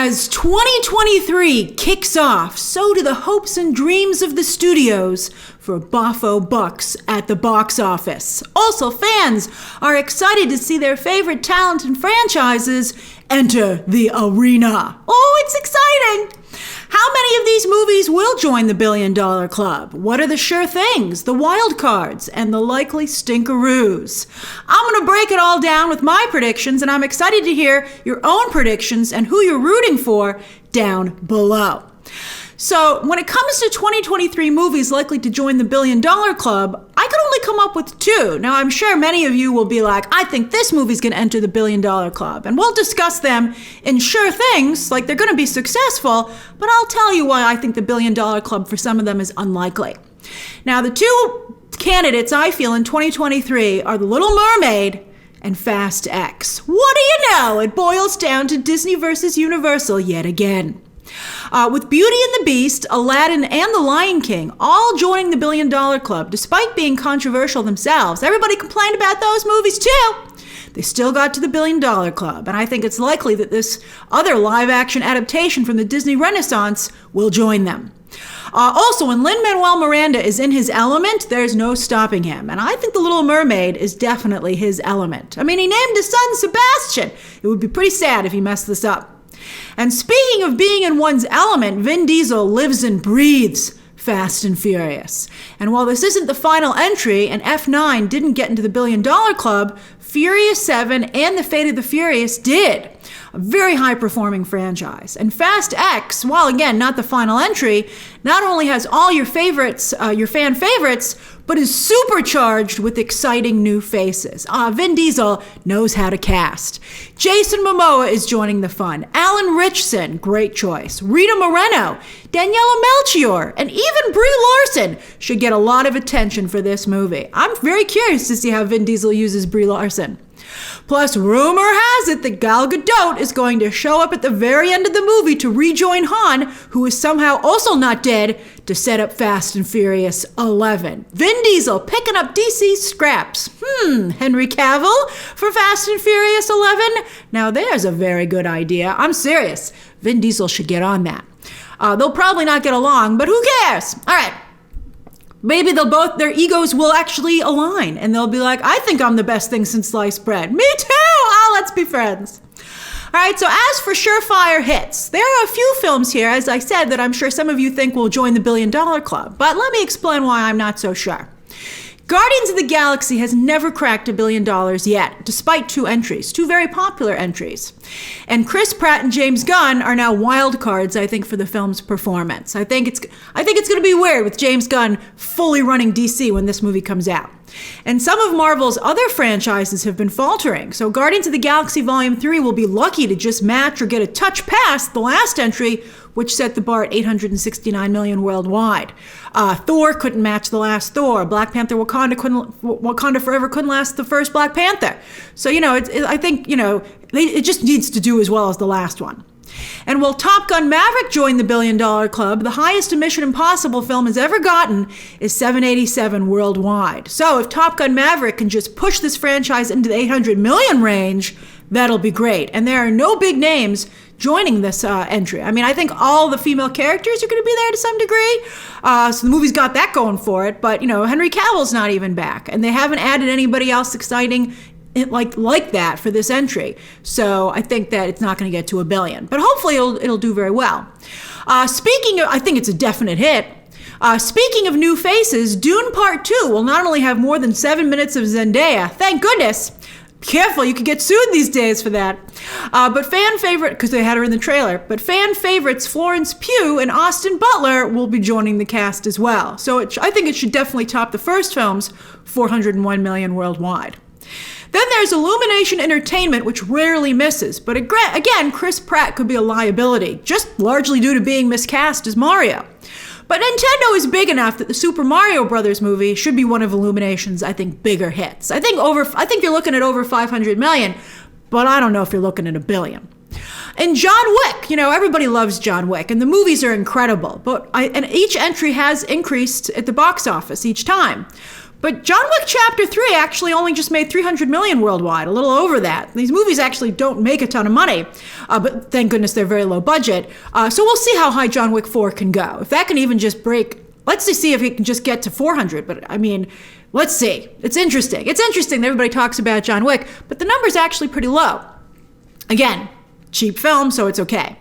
As 2023 kicks off, so do the hopes and dreams of the studios for boffo bucks at the box office. Also, fans are excited to see their favorite talent and franchises enter the arena. Oh, it's exciting! How many of these movies will join the $1 billion club? What are the sure things, the wild cards, and the likely stinkeroos? I'm going to break it all down with my predictions, and I'm excited to hear your own predictions and who you're rooting for down below. So when it comes to 2023 movies likely to join the $1 billion club, I could only come up with two. Now, I'm sure many of you will be like, I think this movie's going to enter the $1 billion club. And we'll discuss them in sure things, like they're going to be successful, but I'll tell you why I think the $1 billion club for some of them is unlikely. Now, the two candidates I feel in 2023 are The Little Mermaid and Fast X. What do you know? It boils down to Disney versus Universal yet again. With Beauty and the Beast, Aladdin, and The Lion King all joining the $1 billion club, despite being controversial themselves, everybody complained about those movies too. They still got to the $1 billion club, and I think it's likely that this other live-action adaptation from the Disney Renaissance will join them. Also, when Lin-Manuel Miranda is in his element, there's no stopping him. And I think The Little Mermaid is definitely his element. I mean, he named his son Sebastian. It would be pretty sad if he messed this up. And speaking of being in one's element, Vin Diesel lives and breathes Fast and Furious. And while this isn't the final entry and F9 didn't get into the $1 billion club, Furious 7 and The Fate of the Furious did. A very high-performing franchise. And Fast X, while again not the final entry, not only has all your favorites, your fan favorites, but is supercharged with exciting new faces. Vin Diesel knows how to cast. Jason Momoa is joining the fun. Alan Ritchson, great choice. Rita Moreno, Daniela Melchior, and even Brie Larson should get a lot of attention for this movie. I'm very curious to see how Vin Diesel uses Brie Larson. Plus, rumor has it that Gal Gadot is going to show up at the very end of the movie to rejoin Han, who is somehow also not dead, to set up Fast and Furious 11. Vin Diesel picking up DC scraps. Henry Cavill for Fast and Furious 11? Now there's a very good idea. I'm serious. Vin Diesel should get on that. They'll probably not get along, but who cares? All right. Maybe their egos will actually align and they'll be like, I think I'm the best thing since sliced bread. Me too! Let's be friends. All right, so as for surefire hits, there are a few films here, as I said, that I'm sure some of you think will join the $1 billion club, but let me explain why I'm not so sure. Guardians of the Galaxy has never cracked $1 billion yet, despite two very popular entries. And Chris Pratt and James Gunn are now wild cards, I think, for the film's performance. I think it's going to be weird with James Gunn fully running DC when this movie comes out. And some of Marvel's other franchises have been faltering, so Guardians of the Galaxy Volume 3 will be lucky to just match or get a touch past the last entry, which set the bar at $869 million worldwide. Thor couldn't match the last Thor. Black Panther Wakanda Forever couldn't last the first Black Panther. So, I think, it just needs to do as well as the last one. And while Top Gun Maverick joined the $1 billion club, the highest a Mission Impossible film has ever gotten is 787 worldwide. So if Top Gun Maverick can just push this franchise into the 800 million range, that'll be great. And there are no big names joining this entry. I mean, I think all the female characters are going to be there to some degree. So the movie's got that going for it. But, Henry Cavill's not even back. And they haven't added anybody else exciting like that for this entry. So I think that it's not going to get to $1 billion. But hopefully it'll do very well. I think it's a definite hit. Speaking of new faces, Dune Part 2 will not only have more than 7 minutes of Zendaya, thank goodness. Careful, you could get sued these days for that. But fan favorite, because they had her in the trailer, but fan favorites Florence Pugh and Austin Butler will be joining the cast as well. So I think it should definitely top the first film's $401 million worldwide. Then there's Illumination Entertainment, which rarely misses. But again, Chris Pratt could be a liability, just largely due to being miscast as Mario. But Nintendo is big enough that the Super Mario Brothers movie should be one of Illumination's, I think, bigger hits. I think you're looking at over 500 million, but I don't know if you're looking at $1 billion. And John Wick, everybody loves John Wick, and the movies are incredible. And each entry has increased at the box office each time. But John Wick Chapter 3 actually only just made $300 million worldwide, a little over that. These movies actually don't make a ton of money, but thank goodness they're very low budget. So we'll see how high John Wick 4 can go. If that can even just break, let's just see if it can just get to 400. But I mean, let's see. It's interesting. It's interesting that everybody talks about John Wick, but the number's actually pretty low. Again, cheap film, so it's okay.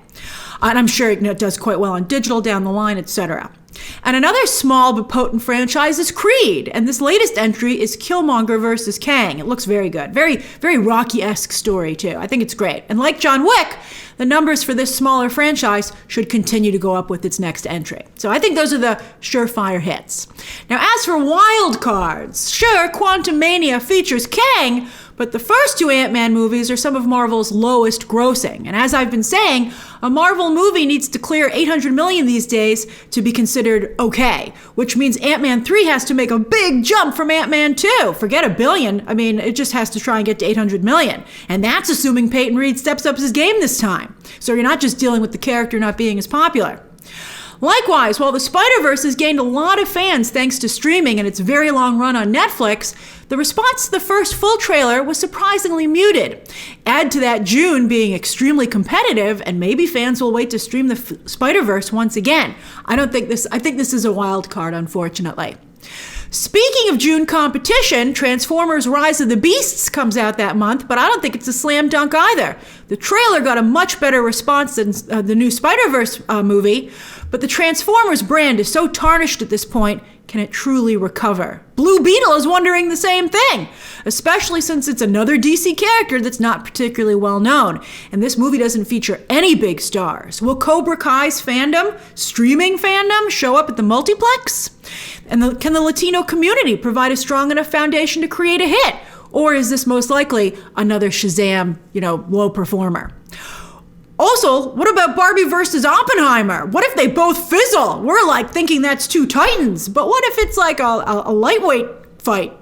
And I'm sure it does quite well on digital down the line, etc. And another small but potent franchise is Creed. And this latest entry is Killmonger versus Kang. It looks very good. Very, very Rocky-esque story, too. I think it's great. And like John Wick, the numbers for this smaller franchise should continue to go up with its next entry. So I think those are the surefire hits. Now, as for wild cards, sure, Quantumania features Kang, but the first two Ant-Man movies are some of Marvel's lowest grossing. And as I've been saying, a Marvel movie needs to clear $800 million these days to be considered okay, which means Ant-Man 3 has to make a big jump from Ant-Man 2. Forget $1 billion. I mean, it just has to try and get to $800 million. And that's assuming Peyton Reed steps up his game this time. So you're not just dealing with the character not being as popular. Likewise, while the Spider-Verse has gained a lot of fans thanks to streaming and its very long run on Netflix, the response to the first full trailer was surprisingly muted. Add to that June being extremely competitive, and maybe fans will wait to stream the Spider-Verse once again. I think this is a wild card, unfortunately. Speaking of June competition, Transformers Rise of the Beasts comes out that month, but I don't think it's a slam dunk either. The trailer got a much better response than the new Spider-Verse movie, but the Transformers brand is so tarnished at this point, can it truly recover? Blue Beetle is wondering the same thing, especially since it's another DC character that's not particularly well known, and this movie doesn't feature any big stars. Will Cobra Kai's streaming fandom, show up at the multiplex? And can the Latino community provide a strong enough foundation to create a hit? Or is this most likely another Shazam, low performer? Also, what about Barbie versus Oppenheimer? What if they both fizzle? We're thinking that's two titans, but what if it's like a lightweight fight?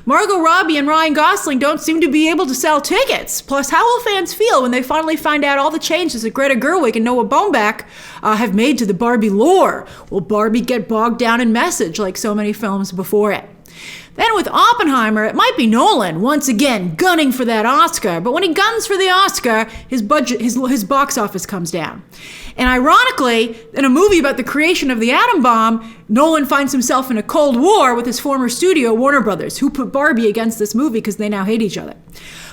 Margot Robbie and Ryan Gosling don't seem to be able to sell tickets. Plus, how will fans feel when they finally find out all the changes that Greta Gerwig and Noah Baumbach have made to the Barbie lore? Will Barbie get bogged down in message like so many films before it? Then with Oppenheimer, it might be Nolan, once again, gunning for that Oscar. But when he guns for the Oscar, his box office comes down. And ironically, in a movie about the creation of the atom bomb, Nolan finds himself in a cold war with his former studio, Warner Brothers, who put Barbie against this movie because they now hate each other.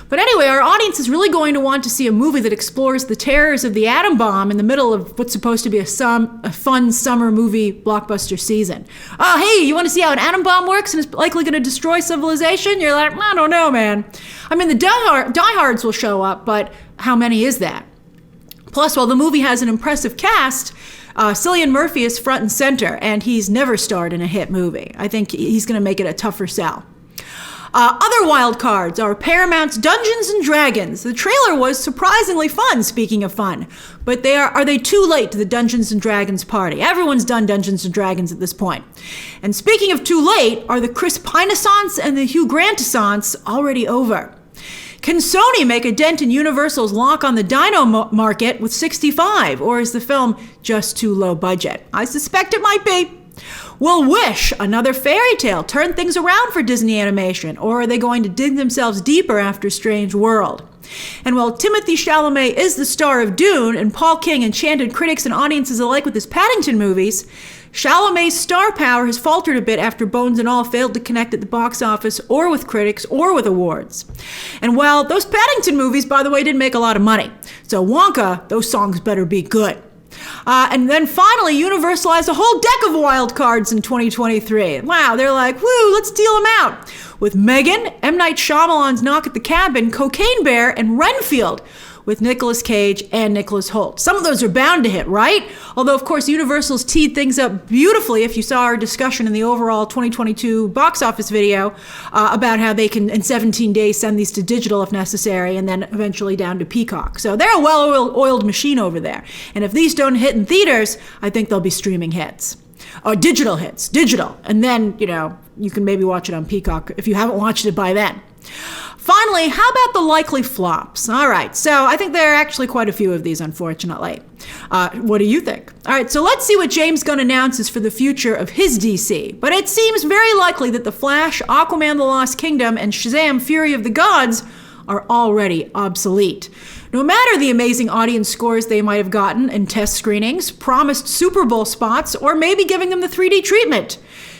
But anyway, our audience is really going to want to see a movie that explores the terrors of the atom bomb in the middle of what's supposed to be a fun summer movie blockbuster season. Hey, you want to see how an atom bomb works and is likely going to destroy civilization? You're like, I don't know, man. I mean, the diehards will show up, but how many is that? Plus, while the movie has an impressive cast, Cillian Murphy is front and center, and he's never starred in a hit movie. I think he's going to make it a tougher sell. Other wild cards are Paramount's Dungeons & Dragons. The trailer was surprisingly fun, speaking of fun. But are they too late to the Dungeons & Dragons party? Everyone's done Dungeons & Dragons at this point. And speaking of too late, are the Chris Pine-assance and the Hugh Grant-assance already over? Can Sony make a dent in Universal's lock on the dino market with 65? Or is the film just too low budget? I suspect it might be. Will Wish, another fairy tale, turn things around for Disney Animation, or are they going to dig themselves deeper after Strange World? And while Timothée Chalamet is the star of Dune, and Paul King enchanted critics and audiences alike with his Paddington movies, Chalamet's star power has faltered a bit after Bones and All failed to connect at the box office, or with critics, or with awards. And while those Paddington movies, by the way, didn't make a lot of money, so Wonka, those songs better be good. And then finally, Universal has a whole deck of wild cards in 2023. Wow, they're like, woo, let's deal them out. With Megan, M. Night Shyamalan's Knock at the Cabin, Cocaine Bear, and Renfield, with Nicolas Cage and Nicholas Hoult. Some of those are bound to hit, right? Although, of course, Universal's teed things up beautifully if you saw our discussion in the overall 2022 box office video about how they can, in 17 days, send these to digital if necessary, and then eventually down to Peacock. So they're a well-oiled machine over there. And if these don't hit in theaters, I think they'll be streaming hits. Or digital hits, digital. And then, you can maybe watch it on Peacock if you haven't watched it by then. Finally, how about the likely flops? All right, so I think there are actually quite a few of these, unfortunately. What do you think? All right, so let's see what James Gunn announces for the future of his DC. But it seems very likely that The Flash, Aquaman the Lost Kingdom, and Shazam Fury of the Gods are already obsolete. No matter the amazing audience scores they might have gotten in test screenings, promised Super Bowl spots, or maybe giving them the 3D treatment.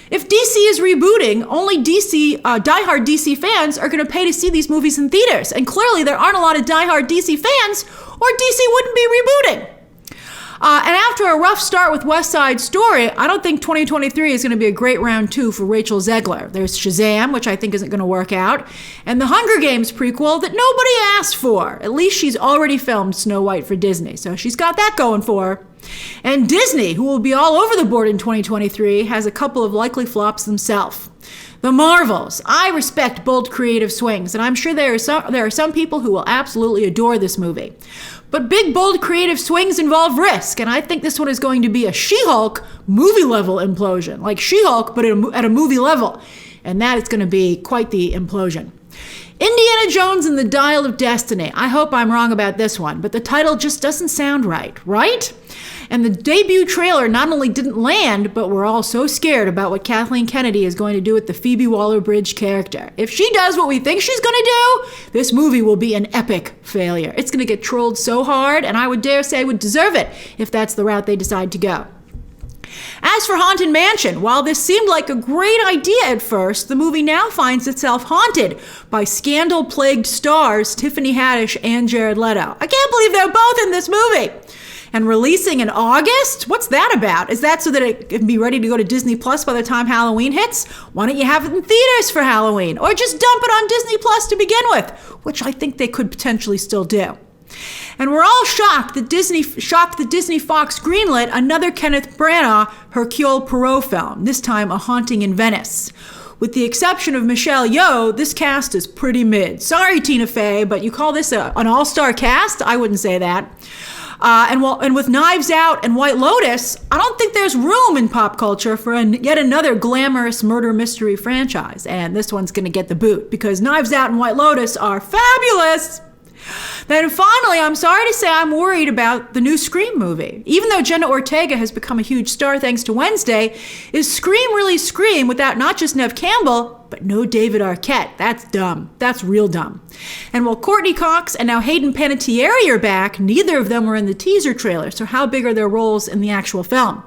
If DC is rebooting, only diehard DC fans are going to pay to see these movies in theaters. And clearly there aren't a lot of diehard DC fans, or DC wouldn't be rebooting. And after a rough start with West Side Story, I don't think 2023 is going to be a great round 2 for Rachel Zegler. There's Shazam, which I think isn't going to work out, and the Hunger Games prequel that nobody asked for. At least she's already filmed Snow White for Disney, so she's got that going for her. And Disney, who will be all over the board in 2023, has a couple of likely flops themselves. The Marvels. I respect bold creative swings, and I'm sure there are some people who will absolutely adore this movie. But big, bold creative swings involve risk, and I think this one is going to be a She-Hulk movie-level implosion. Like She-Hulk, but at a movie level. And that is going to be quite the implosion. Indiana Jones and the Dial of Destiny. I hope I'm wrong about this one, but the title just doesn't sound right? And the debut trailer not only didn't land, but we're all so scared about what Kathleen Kennedy is going to do with the Phoebe Waller-Bridge character. If she does what we think she's going to do, this movie will be an epic failure. It's going to get trolled so hard, and I would dare say would deserve it if that's the route they decide to go. As for Haunted Mansion, while this seemed like a great idea at first, the movie now finds itself haunted by scandal-plagued stars Tiffany Haddish and Jared Leto. I can't believe they're both in this movie. And releasing in August? What's that about? Is that so that it can be ready to go to Disney Plus by the time Halloween hits? Why don't you have it in theaters for Halloween? Or just dump it on Disney Plus to begin with, which I think they could potentially still do. And we're all shocked that Disney Fox greenlit another Kenneth Branagh Hercule Poirot film, this time A Haunting in Venice. With the exception of Michelle Yeoh, this cast is pretty mid. Sorry, Tina Fey, but you call this an all-star cast? I wouldn't say that. And with Knives Out and White Lotus, I don't think there's room in pop culture for yet another glamorous murder mystery franchise. And this one's going to get the boot because Knives Out and White Lotus are fabulous. Then finally, I'm sorry to say I'm worried about the new Scream movie. Even though Jenna Ortega has become a huge star thanks to Wednesday, is Scream really Scream without not just Neve Campbell, but no David Arquette? That's dumb. That's real dumb. And while Courtney Cox and now Hayden Panettiere are back, neither of them were in the teaser trailer, so how big are their roles in the actual film?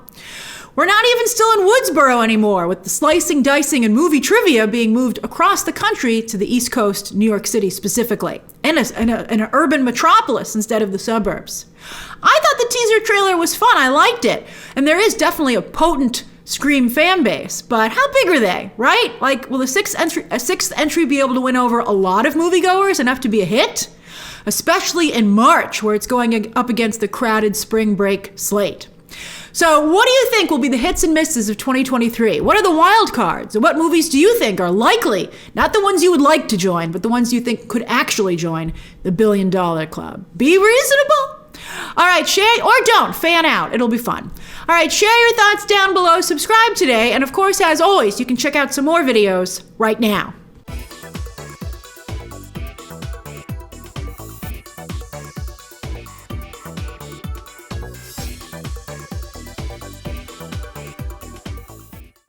We're not even still in Woodsboro anymore, with the slicing, dicing, and movie trivia being moved across the country to the East Coast, New York City specifically, in an urban metropolis instead of the suburbs. I thought the teaser trailer was fun. I liked it. And there is definitely a potent Scream fan base, but how big are they, right? Like, will a sixth entry be able to win over a lot of moviegoers, enough to be a hit? Especially in March, where it's going up against the crowded spring break slate. So what do you think will be the hits and misses of 2023? What are the wild cards? What movies do you think are likely, not the ones you would like to join, but the ones you think could actually join the $1 billion club? Be reasonable. All right, share or don't, fan out. It'll be fun. All right, share your thoughts down below, subscribe today, and of course, as always, you can check out some more videos right now.